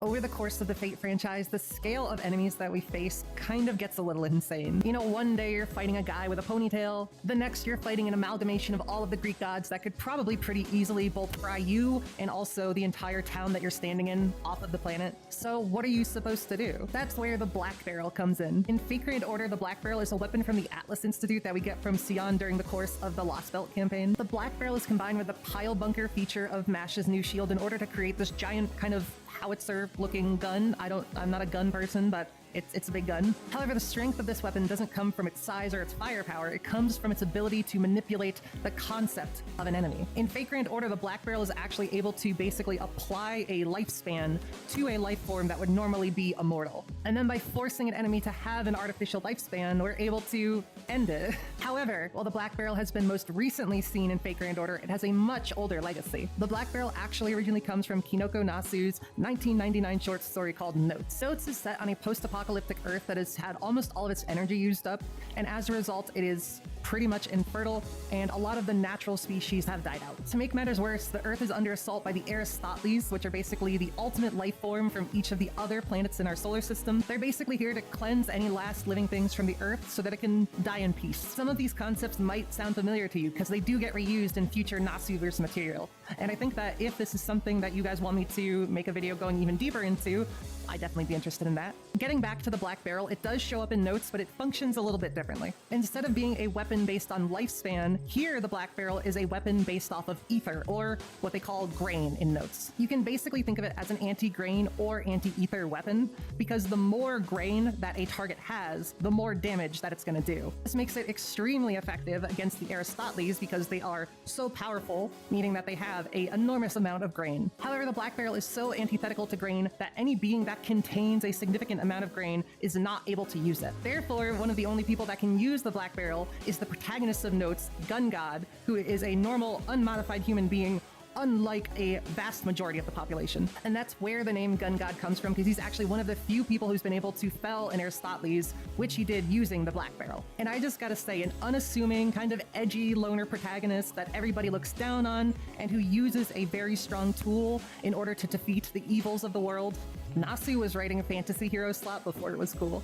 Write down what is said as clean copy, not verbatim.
Over the course of the Fate franchise, the scale of enemies that we face kind of gets a little insane. You know, one day you're fighting a guy with a ponytail, the next you're fighting an amalgamation of all of the Greek gods that could probably pretty easily both fry you and also the entire town that you're standing in off of the planet. So what are you supposed to do? That's where the Black Barrel comes in. In Fate Grand Order, the Black Barrel is a weapon from the Atlas Institute that we get from Sion during the course of the Lost Belt campaign. The Black Barrel is combined with the pile bunker feature of Mash's new shield in order to create this giant kind of howitzer-looking gun. I'm not a gun person, but it's a big gun. However, the strength of this weapon doesn't come from its size or its firepower. It comes from its ability to manipulate the concept of an enemy. In Fate Grand Order, the Black Barrel is actually able to basically apply a lifespan to a life form that would normally be immortal. And then by forcing an enemy to have an artificial lifespan, we're able to end it. However, while the Black Barrel has been most recently seen in Fate Grand Order, it has a much older legacy. The Black Barrel actually originally comes from Kinoko Nasu's 1999 short story called Notes. Notes is set on a post-apocalyptic Earth that has had almost all of its energy used up, and as a result, it is pretty much infertile, and a lot of the natural species have died out. To make matters worse, the Earth is under assault by the Aristoteles, which are basically the ultimate life form from each of the other planets in our solar system. They're basically here to cleanse any last living things from the Earth so that it can die in peace. Some of these concepts might sound familiar to you because they do get reused in future Nasuverse material, and I think that if this is something that you guys want me to make a video going even deeper into, I'd definitely be interested in that. Getting back to the Black Barrel, it does show up in Notes, but it functions a little bit differently. Instead of being a weapon based on lifespan, here the Black Barrel is a weapon based off of ether, or what they call grain in Notes. You can basically think of it as an anti-grain or anti-ether weapon, because the more grain that a target has, the more damage that it's going to do. This makes it extremely effective against the Aristoteles because they are so powerful, meaning that they have an enormous amount of grain. However, the Black Barrel is so antithetical to grain that any being that contains a significant amount of grain is not able to use it. Therefore, one of the only people that can use the Black Barrel is the protagonist of Notes, Gun God, who is a normal, unmodified human being, unlike a vast majority of the population. And that's where the name Gun God comes from, because he's actually one of the few people who's been able to fell an Aristoteles, which he did using the Black Barrel. And I just gotta say, an unassuming, kind of edgy loner protagonist that everybody looks down on, and who uses a very strong tool in order to defeat the evils of the world. Nasu was writing a fantasy hero slot before it was cool.